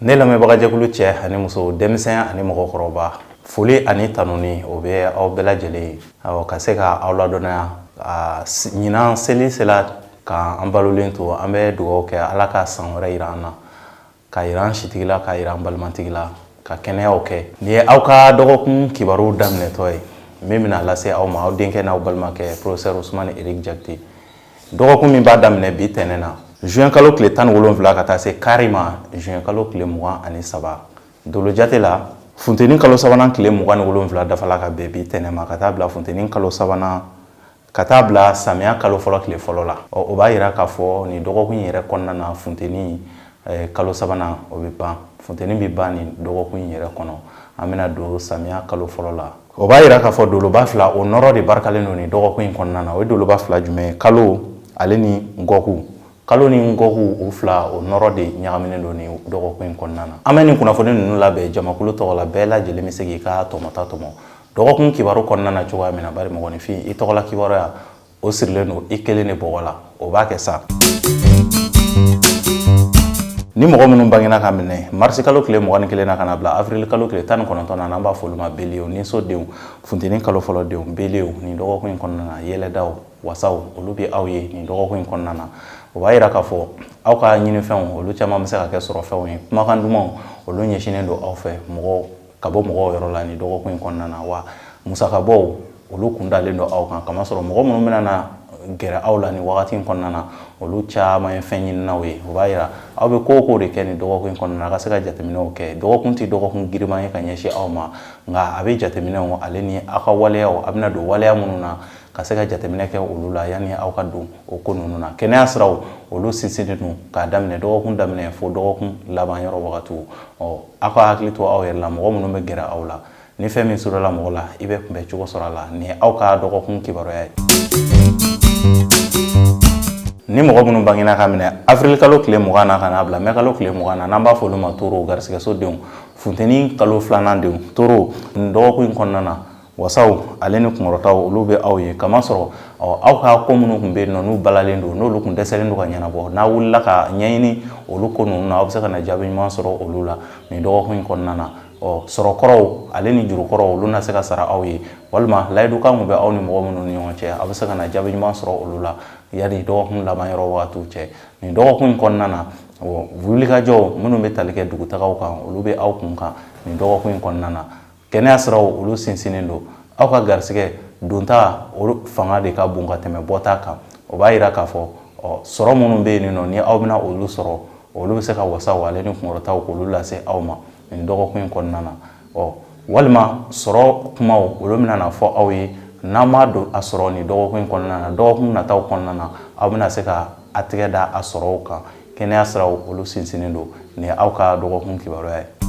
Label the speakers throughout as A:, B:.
A: Ne lamɛnbagajɛkulu cɛ ani muso denmisɛn ani mɔgɔkɔrɔba foli ani tanuni o bɛ aw bɛɛ lajɛlen ka se ka aw ladɔnnaya ɲinan seli sela k'an balolen to an bɛ dugawu kɛ Ala ka san wɛrɛ yira an na ka yira an sitigila ka yira an balimatigila ka kɛnɛyaw kɛ ni ye aw ka dɔgɔkun kibaru daminɛtɔ ye min bɛna lase aw ma aw denkɛ n'aw balimakɛ professeur Usumani Eric Jakite dɔgɔkun min b'a daminɛ bi tɛnɛn na juin kalo tile 17 ka taa se carrément juin kalo tile 23 Dolo jate la funteni kalo sabanan tile 27 dafala ka bɛn bi tɛnɛn ma ka taa bila funteni kalo sabanan ka taa bila samiya kalo fɔlɔ tile fɔlɔ la o b'a yira k'a fɔ ni dɔgɔkun yɛrɛ kɔnɔna na funteni kalo sabanan o bɛ ban funteni bɛ ban ni dɔgɔkun yɛrɛ kɔnɔ an bɛna don samiya kalo fɔlɔ la o b'a yira k'a fɔ doloba fila o nɔrɔ de barikalen don ni dɔgɔkun in kɔnɔna na o ye doloba fila jumɛn ye kalo ale ni ngɔku kalo ni ngɔku o fila o nɔrɔ de ɲagaminen don ni dɔgɔkun in kɔnɔna na an bɛ nin kunnafoni ninnu labɛn jamakulu tɔgɔ la bɛɛ lajɛlen bɛ se k'i ka tɔmɔta tɔmɔ dɔgɔkun kibaru kɔnɔna na cogoya min na bari mɔgɔninfin i tɔgɔla kibaruya o sirilen don i kelen de bɔgɔ la o b'a kɛ sa ni mɔgɔ minnu bangena ka minɛ marisi kalo tile 21 na ka na bila avril kalo tile 19 na n'an b'a fɔ olu ma beliw nisodenw funteni kalo fɔlɔ denw beliw nin dɔgɔkun in kɔnɔna na yɛlɛdaw wasaw olu bɛ aw ye nin dɔgɔkun in kɔnɔna na o b'a yira k'a fɔ aw ka ɲinifɛnw olu caman bɛ se ka kɛ sɔrɔfɛnw ye kumakan dumanw olu ɲɛsinnen don aw fɛ mɔgɔw ka bɔ mɔgɔw yɔrɔ la nin dɔgɔkun in kɔnɔna na wa musakabɔw olu kun dalen don aw kan kamasɔrɔ mɔgɔ minnu bɛna na gɛrɛ aw la ni wagati in kɔnɔna na olu caman ye fɛn ɲininaw ye o b'a yira aw bɛ ko o ko de kɛ nin dɔgɔkun in kɔnɔna na a ka se ka jateminɛw kɛ dɔgɔkun tɛ dɔgɔkun giriman ye ka ɲɛsin aw ma nka a bɛ jateminɛw ale ni aw ka waleyaw a bɛna don waleya minnu na ka se ka jateminɛ kɛ olu la yanni aw ka don o ko ninnu na kɛnɛya siraw olu sinsinnen don k'a daminɛ dɔgɔkun daminɛ fo dɔgɔkun laban yɔrɔ wagatiw aw ka hakili to aw yɛrɛ la mɔgɔ minnu bɛ gɛrɛ aw la ni fɛn min sɔrɔla mɔgɔ la i bɛ kunbɛn cogo sɔrɔ a la nin ye aw ka dɔgɔkun kibaruya ye ni mɔgɔ minnu bangena ka minɛ avril kalo tile 20 na ka n'a bila mai kalo tile 20 na n'an b'a fɔ olu ma toro garisɛgɛso denw funteni kalo 2nan denw toro nin dɔgɔkun in kɔnɔna na wasaw ale ni kunkɔrɔtaw olu bɛ aw ye kamasɔrɔ aw ka ko minnu tun bɛ yen nɔ n'u balalen don n'olu tun dɛsɛlen don ka ɲɛnabɔ n'a wulila ka ɲɛɲini olu ko ninnu na aw bɛ se ka na jaabi ɲuman sɔrɔ olu la nin dɔgɔkun in kɔnɔna na sɔrɔkɔrɔw ale ni jurukɔrɔw olu na se ka sara aw ye walima layidukan mun bɛ aw ni mɔgɔ minnu ni ɲɔgɔn cɛ aw bɛ se ka na jaabi ɲuman sɔrɔ olu la yanni dɔgɔkun laban yɔrɔ wagatiw cɛ nin dɔgɔkun in kɔnɔna na wulikajɔw minnu bɛ tali kɛ dugutagaw kan olu bɛ aw kun kan nin dɔgɔkun in kɔnɔna na kɛnɛya siraw olu sinsinnen don aw ka garisɛgɛ donta olu fanga de ka bon ka tɛmɛ bɔta kan o b'a yira k'a fɔ sɔrɔ minnu bɛ yen nɔ ni aw bɛna olu sɔrɔ olu bɛ se ka wasaw ale ni kunkɔrɔtaw k'olu lase aw ma nin dɔgɔkun in kɔnɔna na walima sɔrɔ kumaw olu bɛna na fɔ aw ye n'an m'a don a sɔrɔ nin dɔgɔkun in kɔnɔna na dɔgɔkun nataw kɔnɔna na aw bɛna se ka a tɛgɛ da a sɔrɔw kan kɛnɛya siraw olu sinsinnen don nin ye aw ka dɔgɔkun kibaruya ye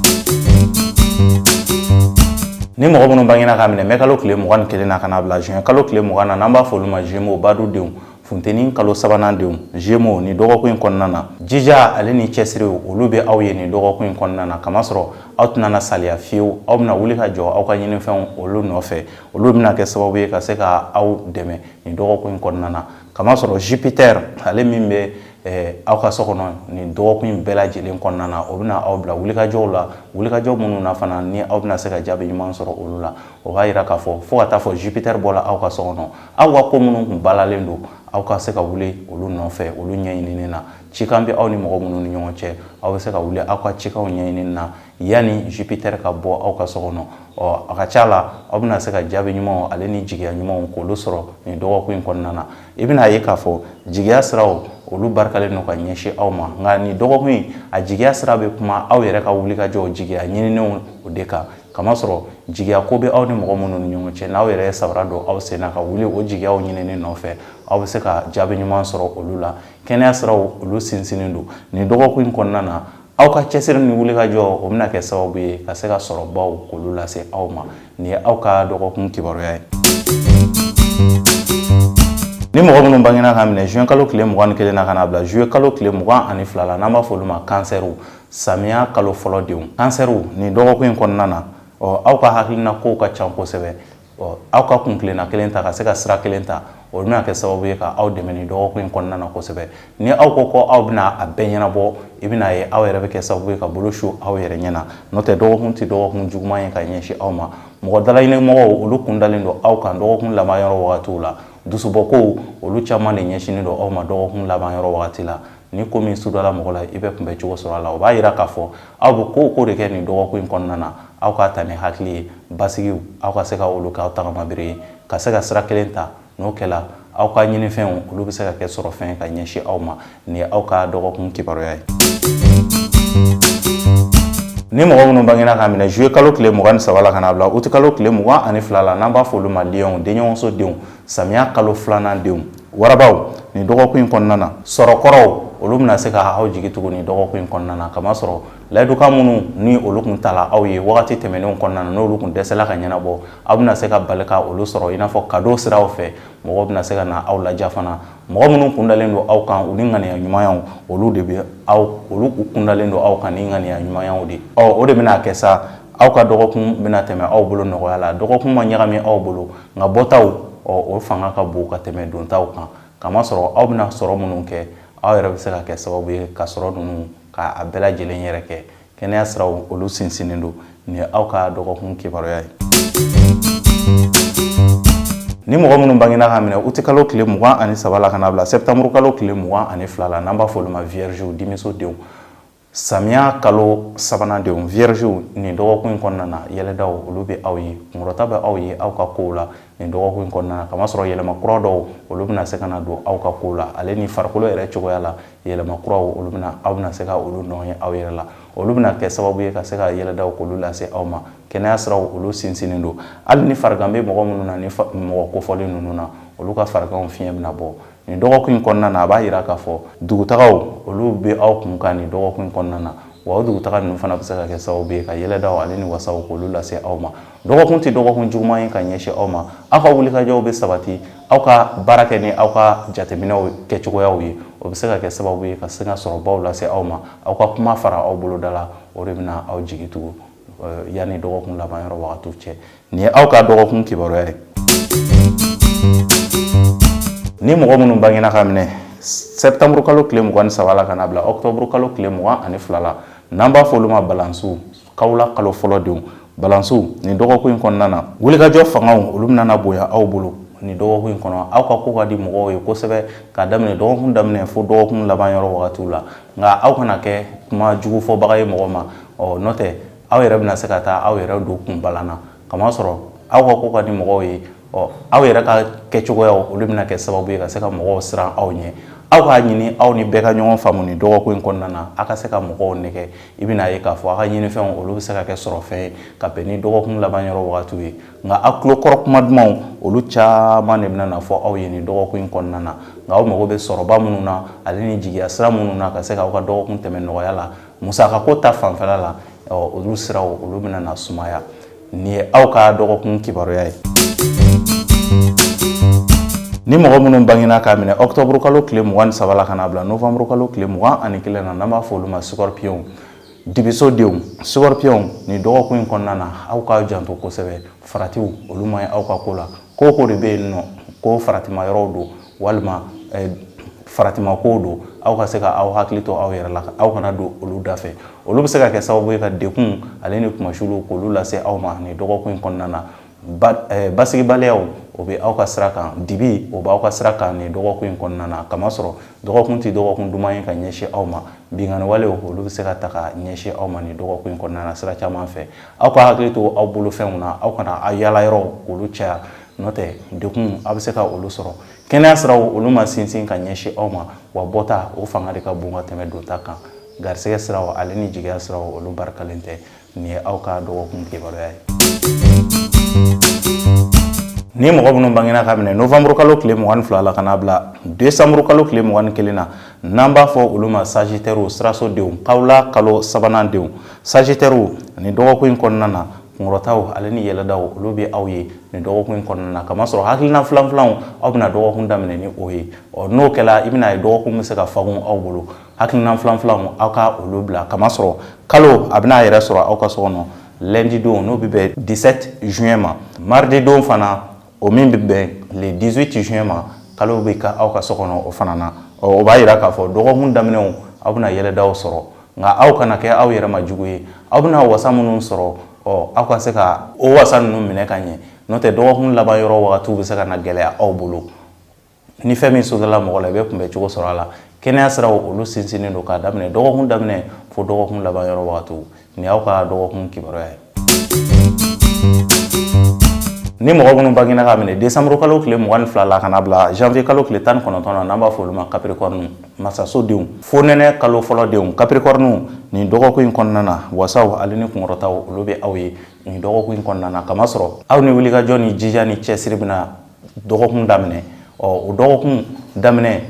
A: ni mɔgɔ minnu bangena ka minɛ mai kalo tile 21 na ka n'a bila juin kalo tile 20 na n'an b'a fɔ olu ma Gémeaux badudenw funteni kalo sabanan denw Gémeaux nin dɔgɔkun in kɔnɔna na jija ale ni cɛsiriw olu bɛ aw ye nin dɔgɔkun in kɔnɔna na kamasɔrɔ aw tɛna na saliya fiyewu aw bɛna wuli ka jɔ aw ka ɲinifɛnw olu nɔfɛ olu bɛna kɛ sababu ye ka se ka aw dɛmɛ nin dɔgɔkun in kɔnɔna na kamasɔrɔ Jupiter ale min bɛ aw ka so kɔnɔ nin dɔgɔkun in bɛɛ lajɛlen kɔnɔna na o bɛna aw bila wulikajɔw la wulikajɔ minnu na fana ni aw bɛna se ka jaabi ɲuman sɔrɔ olu la o b'a yira k'a fɔ fo ka taa fɔ Jupiter bɔra aw ka so kɔnɔ aw ka ko minnu kun balalen don aw ka se ka wuli olu nɔfɛ olu ɲɛɲinini na cikan bɛ aw ni mɔgɔ minnu ni ɲɔgɔn cɛ aw bɛ se ka wuli aw ka cikanw ɲɛɲinini na yanni Jupiter ka bɔ aw ka so kɔnɔ a ka ca la aw bɛna se ka jaabi ɲumanw ale ni jigiya ɲumanw k'olu sɔrɔ nin dɔgɔkun in kɔnɔna na i bɛna ye k'a fɔ jigiya siraw olu barikalen don ka ɲɛsin aw ma nka nin dɔgɔkun in a jigiya sira bɛ kuma aw yɛrɛ ka wulikajɔw jigiya ɲininenw o de kan kamasɔrɔ jigiya ko bɛ aw ni mɔgɔ minnu ni ɲɔgɔn cɛ n'aw yɛrɛ ye sabara don aw sen na ka wuli o jigiyaw ɲinini nɔfɛ aw bɛ se ka jaabi ɲuman sɔrɔ olu la kɛnɛya siraw olu sinsinnen don nin dɔgɔkun in kɔnɔna na aw ka cɛsiri ni wulikajɔ o bɛna kɛ sababu ye ka se ka sɔrɔbaw k'olu lase aw ma nin ye aw ka dɔgɔkun kibaruya ye ni mɔgɔ minnu bangena ka minɛ juin kalo tile 21 na ka n'a bila juillet kalo tile 22 la n'an b'a fɔ olu ma kansɛriw samiya kalo fɔlɔ denw kansɛriw nin dɔgɔkun in kɔnɔna na aw ka hakilina kow ka ca kosɛbɛ aw ka kun kilenna kelen ta ka se ka sira kelen ta o bɛna kɛ sababu ye ka aw dɛmɛ ni dɔgɔkun in kɔnɔna na kosɛbɛ ni aw ko ko aw bɛna a bɛɛ ɲɛnabɔ i bɛna ye aw yɛrɛ bɛ kɛ sababu ye ka bolo su aw yɛrɛ ɲɛna n'o tɛ dɔgɔkun tɛ dɔgɔkun juguman ye ka ɲɛsin aw ma mɔgɔ dalaɲinimɔgɔw olu kun dalen don aw kan dɔgɔkun laban yɔrɔ wagatiw la dusubɔkow olu caman de ɲɛsinnen don aw ma dɔgɔkun laban yɔrɔ wagati la ni ko min sudala mɔgɔ la i bɛ kunbɛ cogo sɔrɔ a la o b'a yira k'a fɔ aw bɛ ko o ko de kɛ nin dɔgɔkun in kɔnɔna na aw k'a ta ni hakili ye basigiw aw ka se ka olu k'aw tagamabere ye ka se ka sira kelen ta n'o kɛla aw ka ɲinifɛnw olu bɛ se ka kɛ sɔrɔfɛn ka ɲɛsin aw ma nin ye aw ka dɔgɔkun kibaruya ye ni mɔgɔ minnu bangena ka minɛ juillet kalo tile 23 la ka na bila août kalo tile 22 la n'an b'a fɔ olu ma liyɔnw denɲɔgɔnso denw samiya kalo 2nan denw warabaw nin dɔgɔkun in kɔnɔna na sɔrɔkɔrɔw olu bɛna se ka aw jigi tugu nin dɔgɔkun in kɔnɔna na kamasɔrɔ layidukan minnu ni olu kun tala aw ye wagati tɛmɛnenw kɔnɔna na n'olu kun dɛsɛla ka ɲɛnabɔ aw bɛna se ka bali ka olu sɔrɔ i n'a fɔ cadeau siraw fɛ mɔgɔw bɛna se ka na aw laja fana mɔgɔ minnu kun dalen don aw kan u ni ŋaniya ɲumanyaw olu de bɛ olu kun dalen don aw kan ni ŋaniya ɲumanyaw de o de bɛna kɛ sa aw ka dɔgɔkun bɛna tɛmɛ aw bolo nɔgɔya la dɔgɔkun ma ɲagami aw bolo nka bɔtaw o fanga ka bon ka tɛmɛ dontaw kan kamasɔrɔ aw bɛna sɔrɔ minnu kɛ aw yɛrɛ bɛ se ka kɛ sababu ye ka sɔrɔ ninnu k'a bɛɛ lajɛlen yɛrɛ kɛ kɛnɛya siraw olu sinsinnen don nin ye aw ka dɔgɔkun kibaruya ye ni mɔgɔ minnu bangena ka minɛ août kalo tile 23 la ka na bila septembre kalo tile 22 la n'an b'a fɔ olu ma viergew denmiso denw samiya kalo 3nan denw viergew nin dɔgɔkun in kɔnɔna na yɛlɛdaw olu bɛ aw ye kunkɔrɔta bɛ aw ye aw ka kow la nin dɔgɔkun in kɔnɔna na kamasɔrɔ yɛlɛma kura dɔw olu bɛna se ka na don aw ka kow la ale ni farikolo yɛrɛ cogoya la yɛlɛma kuraw aw bɛna se ka olu nɔ ye aw yɛrɛ la olu bɛna kɛ sababu ye ka se ka yɛlɛdaw k'olu lase aw ma kɛnɛya siraw olu sinsinnen don hali ni farigan bɛ mɔgɔ minnu na ni mɔgɔ kofɔlen ninnu na olu ka fariganw fiɲɛ bɛna bɔ nin dɔgɔkun in kɔnɔna na a b'a yira k'a fɔ dugutagaw olu bɛ aw kun kan nin dɔgɔkun in kɔnɔna na wa o dugutaga ninnu fana bɛ se ka kɛ sababu ye ka yɛlɛdaw ale ni wasaw k'olu lase aw ma dɔgɔkun tɛ dɔgɔkun juguman ye ka ɲɛsin aw ma aw ka wulikajɔw bɛ sabati aw ka baara kɛ ni aw ka jateminɛw kɛcogoyaw ye o bɛ se ka kɛ sababu ye ka se ka sɔrɔbaw lase aw ma aw ka kuma fara aw boloda la o de bɛna aw jigi tugu yanni dɔgɔkun laban yɔrɔ wagatiw cɛ nin ye aw ka dɔgɔkun kibaruya ye ni mɔgɔ minnu bangena ka minɛ septembre kalo tile 23 la ka na bila octobre kalo tile 22 la n'an b'a fɔ olu ma balansiw kawula kalo fɔlɔ denw balansiw nin dɔgɔkun in kɔnɔna na wulikajɔ fangaw olu bɛna bonya aw bolo nin dɔgɔkun in kɔnɔ aw ka ko ka di mɔgɔw ye kosɛbɛ ka daminɛ dɔgɔkun daminɛ fo dɔgɔkun laban yɔrɔ wagatiw la nka aw kana kɛ kuma jugu fɔbaga ye mɔgɔ ma n'o tɛ aw yɛrɛ bɛna se ka taa aw yɛrɛ don kun balanna kamasɔrɔ aw ka ko ka di mɔgɔw ye aw yɛrɛ ka kɛcogoyaw olu bɛna kɛ sababu ye ka se ka mɔgɔw siran aw ɲɛ aw k'a ɲini aw ni bɛɛ ka ɲɔgɔn faamu nin dɔgɔkun in kɔnɔna na aw ka se ka mɔgɔw nɛgɛ i bɛna ye k'a fɔ aw ka ɲinifɛnw olu bɛ se ka kɛ sɔrɔfɛn ye ka bɛn ni dɔgɔkun laban yɔrɔ wagatiw ye nka aw tulokɔrɔ kuma dumanw olu caman de bɛna na fɔ aw ye nin dɔgɔkun in kɔnɔna na nka aw mago bɛ sɔrɔba minnu na ale ni jigiya sira minnu na ka se ka aw ka dɔgɔkun tɛmɛ nɔgɔya la musakako ta fanfɛla la olu siraw olu bɛna na sumaya nin ye aw ka dɔgɔkun kibaruya ye ni mɔgɔ minnu bangena ka minɛ octobre kalo tile 23 la ka na bila novembre kalo tile 21 na n'an b'a fɔ olu ma scorpion dibiso denw scorpion nin dɔgɔkun in kɔnɔna na aw k'aw janto kosɛbɛ faratiw olu man ɲi aw ka ko la ko de bɛ yen nɔ ko faratima yɔrɔw don walima faratima kow don aw ka se ka aw hakili to aw yɛrɛ la aw kana don olu da fɛ olu bɛ se ka kɛ sababu ye ka dekun ale ni kumasiw k'olu lase aw ma nin dɔgɔkun in kɔnɔna na basigibaliyaw o bɛ aw ka sira kan dibi o b'aw ka sira kan nin dɔgɔkun in kɔnɔna na kamasɔrɔ dɔgɔkun tɛ dɔgɔkun duman ye ka ɲɛsin aw ma binganiwalew olu bɛ se ka ta ka ɲɛsin aw ma nin dɔgɔkun in kɔnɔna na sira caman fɛ aw ka hakili to aw bolofɛnw na aw kana aw yaala yɔrɔ k'olu caya n'o tɛ dekun aw bɛ se ka olu sɔrɔ kɛnɛya siraw olu ma sinsin ka ɲɛsin aw ma wa bɔta o fanga de ka bon ka tɛmɛ donta kan garisɛgɛ siraw ale ni jigiya siraw olu barikalen tɛ nin ye aw ka dɔgɔkun kibaruya ye ni mɔgɔ minnu bangena ka minɛ novembre kalo tile 22 la ka na bila décembre kalo tile 21 na n'an b'a fɔ olu ma sagittaire siraso denw kawula kalo 3nan denw sagittaire nin dɔgɔkun in kɔnɔna na kunkɔrɔtaw ale ni yɛlɛdaw olu bɛ aw ye nin dɔgɔkun in kɔnɔna na kamasɔrɔ hakilina filanfilanw aw bɛna dɔgɔkun daminɛ ni o ye n'o kɛla i bɛna ye dɔgɔkun bɛ se ka fagun aw bolo hakilina filanfilanw aw ka olu bila kamasɔrɔ kalo a bɛna yɛrɛ sɔrɔ aw ka so kɔnɔ lundi don n'o bɛ bɛn 17 juin ma mardi don fana o min bɛ bɛn le 18 juin ma kalo bɛ ka aw ka so kɔnɔ o fana na o b'a yira k'a fɔ dɔgɔkun daminɛw aw bɛna yɛlɛdaw sɔrɔ nka aw kana kɛ aw yɛrɛ ma jugu ye aw bɛna wasa minnu sɔrɔ aw ka se ka o wasa ninnu minɛ ka ɲɛ n'o tɛ dɔgɔkun laban yɔrɔ wagatiw bɛ se ka na gɛlɛya aw bolo ni fɛn min sodala mɔgɔ la i bɛ kunbɛ cogo sɔrɔ a la kɛnɛya siraw olu sinsinnen don k'a daminɛ dɔgɔkun daminɛ fo dɔgɔkun laban yɔrɔ wagatiw ni aw ka dɔgɔkun kibaruya ye ni mɔgɔ minnu bangena ka minɛ décembre kalo tile 22 la kana bila janvier kalo tile 19 na n'an b'a fɔ olu ma capricorne masasodenw fo nɛnɛ kalo fɔlɔ denw capricorne nin dɔgɔkun in kɔnɔna na wasaw ale ni kunkɔrɔtaw olu bɛ aw ye nin dɔgɔkun in kɔnɔna na kamasɔrɔ aw ni wulikajɔ ni jija ni cɛsiri bɛna dɔgɔkun daminɛ o dɔgɔkun daminɛ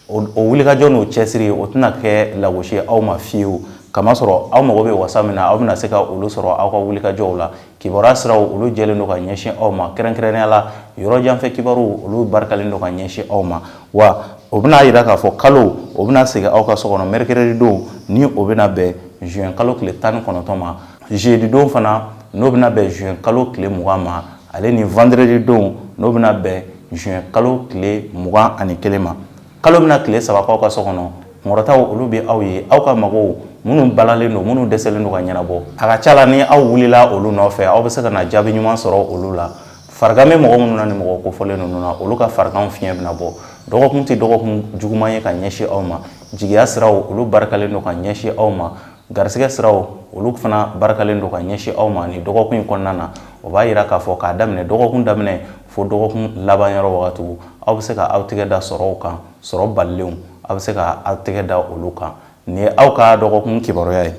A: o wulikajɔ n'o cɛsiri o tɛna kɛ lagosi ye aw ma fiyewu kamasɔrɔ aw mago bɛ wasa min na aw bɛna se ka olu sɔrɔ aw ka wulikajɔw la kibaruya siraw olu jɛlen don ka ɲɛsin aw ma kɛrɛnkɛrɛnnenya la yɔrɔ janfɛ kibaru olu barikalen don ka ɲɛsin aw ma wa o bɛna yira k'a fɔ kalo o bɛna segin aw ka so kɔnɔ mercredi don ni o bɛna bɛn juin kalo tile 19 ma jeudi don fana n'o bɛna bɛn juin kalo tile 20 ma ale ni vendredi don n'o bɛna bɛn juin kalo tile 21 ma kalo bɛna tile 3 k'aw ka so kɔnɔ kunkɔrɔtaw olu bɛ aw ye aw ka magow minnu balalen don minnu dɛsɛlen don ka ɲɛnabɔ a ka ca la ni aw wulila olu nɔfɛ aw bɛ se ka na jaabi ɲuman sɔrɔ olu la farigan bɛ mɔgɔ minnu na ni mɔgɔ kofɔlen ninnu na olu ka farigan fiɲɛ bɛna bɔ dɔgɔkun tɛ dɔgɔkun juguman ye ka ɲɛsin aw ma jigiya siraw olu barikalen don ka ɲɛsin aw ma garisɛgɛ siraw olu fana barikalen don ka ɲɛsin aw ma ni dɔgɔkun in kɔnɔna na o b'a yira k'a fɔ k'a daminɛ dɔgɔkun daminɛ fo dɔgɔkun laban yɔrɔ wagatiw aw bɛ se ka aw tɛgɛ da sɔrɔw kan sɔrɔ balilenw aw bɛ se ka aw tɛgɛ da olu kan ni ye aw ka dɔgɔkun kibaruya ye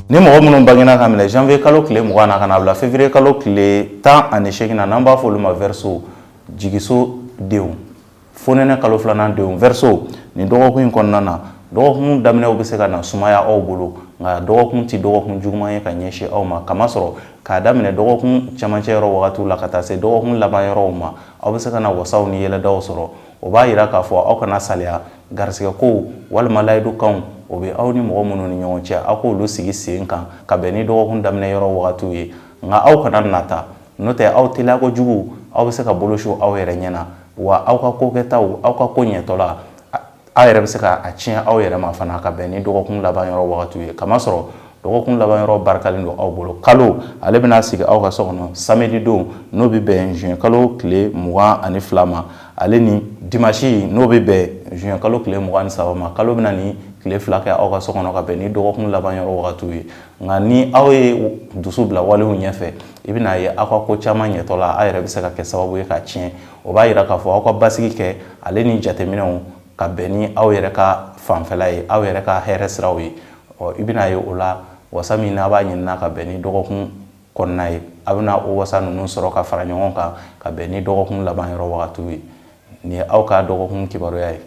A: ni mɔgɔ minnu bangena ka minɛ janvier kalo tile 20 na ka na bila février kalo tile 18 na n'an b'a fɔ olu ma verseau jigiso denw fo nɛnɛ kalo 2nan denw verseau ni dɔgɔkun in kɔnɔna na dɔgɔkun daminɛw bɛ se ka na sumaya aw bolo nka dɔgɔkun tɛ dɔgɔkun juguman ye ka ɲɛsin aw ma kamasɔrɔ k'a daminɛ dɔgɔkun camancɛ yɔrɔ wagatiw la ka taa se dɔgɔkun laban yɔrɔw ma aw bɛ se ka na wasaw ni yɛlɛdaw sɔrɔ o b'a yira k'a fɔ aw kana saliya garisɛgɛ kow walima layidukanw o bɛ aw ni mɔgɔ minnu ni ɲɔgɔn cɛ aw k'olu sigi sen kan ka bɛn ni dɔgɔkun daminɛ yɔrɔ wagatiw ye nka aw kana nata n'o tɛ aw teliya kojugu aw bɛ se ka bolo su aw yɛrɛ ɲɛna wa aw ka kokɛtaw aw ka ko ɲɛtɔla aw yɛrɛ bɛ se ka tiɲɛ aw yɛrɛ ma fana ka bɛn ni dɔgɔkun laban yɔrɔ wagatiw ye kamasɔrɔ dɔgɔkun laban yɔrɔ barikalen don aw bolo kalo ale bɛna sigi aw ka so kɔnɔ samedi don n'o bɛ bɛn juin kalo tile 22 ma ale ni dimanche n'o bɛ bɛn juin kalo tile 23 ma kalo bɛna ni tile 2 kɛ aw ka so kɔnɔ ka bɛn ni dɔgɔkun laban yɔrɔ wagatiw ye nka ni aw ye dusu bila walew ɲɛfɛ i bɛna ye aw ka ko caman ɲɛtɔla aw yɛrɛ bɛ se ka kɛ sababu ye ka tiɲɛ o b'a yira k'a fɔ aw ka basigi kɛ ale ni jateminɛw ka bɛn ni aw yɛrɛ ka fanfɛla ye aw yɛrɛ ka hɛrɛ siraw ye i bɛna ye o la wasa min n'a b'a ɲinina ka bɛn ni dɔgɔkun kɔnɔna ye a bɛna o wasa ninnu sɔrɔ ka fara ɲɔgɔn kan ka bɛn ni dɔgɔkun laban yɔrɔ wagatiw ye nin ye aw ka dɔgɔkun kibaruya ye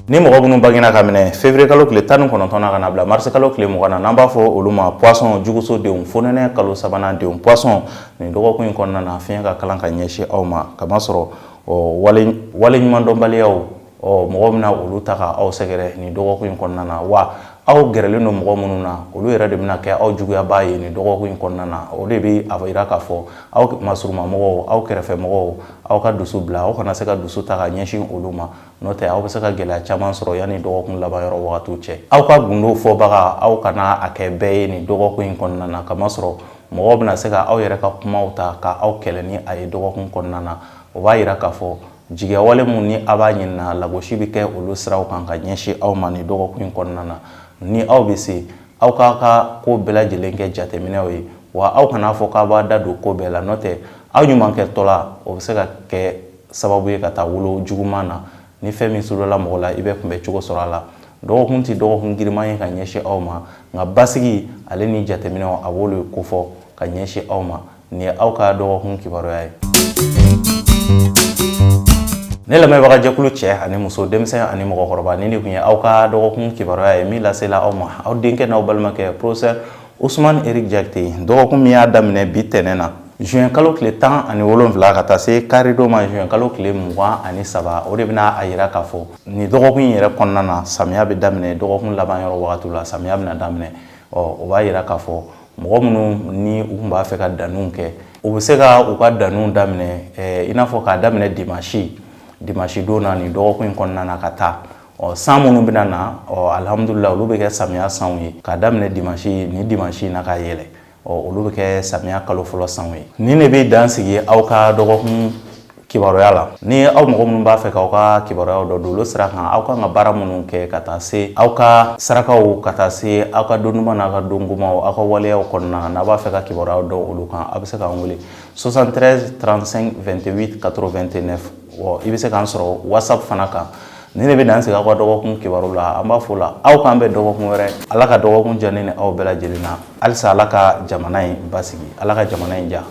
A: ni mɔgɔ minnu bangena ka minɛ février kalo tile 19 na ka na bila mars kalo tile 20 na n'an b'a fɔ olu ma poisson juguso denw fo nɛnɛ kalo 3nan denw poisson nin dɔgɔkun in kɔnɔna na fiɲɛ ka kalan ka ɲɛsin aw ma kamasɔrɔ wale ɲumandɔnbaliyaw mɔgɔ bɛna olu ta ka aw sɛgɛrɛ nin dɔgɔkun in kɔnɔna na wa aw gɛrɛlen don mɔgɔ minnu na olu yɛrɛ de bɛna kɛ aw juguyaba ye nin dɔgɔkun in kɔnɔna na o de bɛ a yira k'a fɔ aw masurumamɔgɔw aw kɛrɛfɛmɔgɔw aw ka dusu bila aw kana se ka dusu ta ka ɲɛsin olu ma n'o tɛ aw bɛ se ka gɛlɛya caman sɔrɔ yanni dɔgɔkun laban yɔrɔ wagatiw cɛ aw ka gundo fɔbaga aw kana a kɛ bɛɛ ye nin dɔgɔkun in kɔnɔna na kamasɔrɔ mɔgɔw bɛna se ka aw yɛrɛ ka kumaw ta ka aw kɛlɛ ni a ye dɔgɔkun kɔnɔna na o b'a yira k'a fɔ jigiya wale mun ni a b'a ɲinina lagosi bɛ kɛ olu siraw kan ka ɲɛsin aw ma nin dɔgɔkun in kɔnɔna na ni aw bɛ se aw k'a ka ko bɛɛ lajɛlen kɛ jateminɛw ye wa aw kana fɔ k'a b'a da don ko bɛɛ la n'o tɛ aw ɲumankɛtɔla o bɛ se ka kɛ sababu ye ka taa wolo juguman na ni fɛn min sudola mɔgɔ la i bɛ kunbɛ cogo sɔrɔ a la dɔgɔkun tɛ dɔgɔkun giriman ye ka ɲɛsin aw ma nka basigi ale ni jateminɛw a b'olu kofɔ ka ɲɛsin aw ma nin ye aw ka dɔgɔkun kibaruya ye ne lamɛnbaga jɛkulu cɛ ani muso denmisɛn ani mɔgɔkɔrɔba ni de kun ye aw ka dɔgɔkun kibaruya ye min lasela aw ma aw denkɛ n'aw balimakɛ professeur Ousmane Eric Jakite dɔgɔkun min y'a daminɛ bi tɛnɛn na juin kalo tile 17 ka taa se karido ma juin kalo tile 23 o de bɛna a yira k'a fɔ ni dɔgɔkun yɛrɛ kɔnɔna na samiya bɛ daminɛ dɔgɔkun laban yɔrɔ wagati la samiya bɛna daminɛ o b'a yira k'a fɔ mɔgɔ minnu ni u tun b'a fɛ ka daninw kɛ u bɛ se ka u ka daninw daminɛ i n'a fɔ k'a daminɛ dimanche don na ni dɔgɔkun in kɔnɔna na ka taa san minnu bɛna na alhamdulillah olu bɛ kɛ samiya sanw ye k'a daminɛ dimanche na ka yɛlɛ olu bɛ kɛ samiya kalo fɔlɔ sanw ye ni ne bɛ dan sigi aw ka dɔgɔkun kibaruya la ni aw mɔgɔ minnu b'a fɛ k'aw ka kibaruyaw dɔ don olu sira kan aw kan ka baara minnu kɛ ka taa se aw ka sarakaw ka taa se aw ka don ɲuman n'a ka don gomaw aw ka waleyaw kɔnɔna na n'a b'a fɛ ka kibaruyaw dɔn olu kan aw bɛ se k'an wele 73 35 28 89 i bɛ se k'an sɔrɔ whatsapp fana kan ni ne bɛ dan sigi aw ka dɔgɔkun kibaru la an b'a fɔ la aw k'an bɛ dɔgɔkun wɛrɛ ala ka dɔgɔkun diya ne ni aw bɛɛ lajɛlen na halisa ala ka jamana in basigi ala ka jamana in diya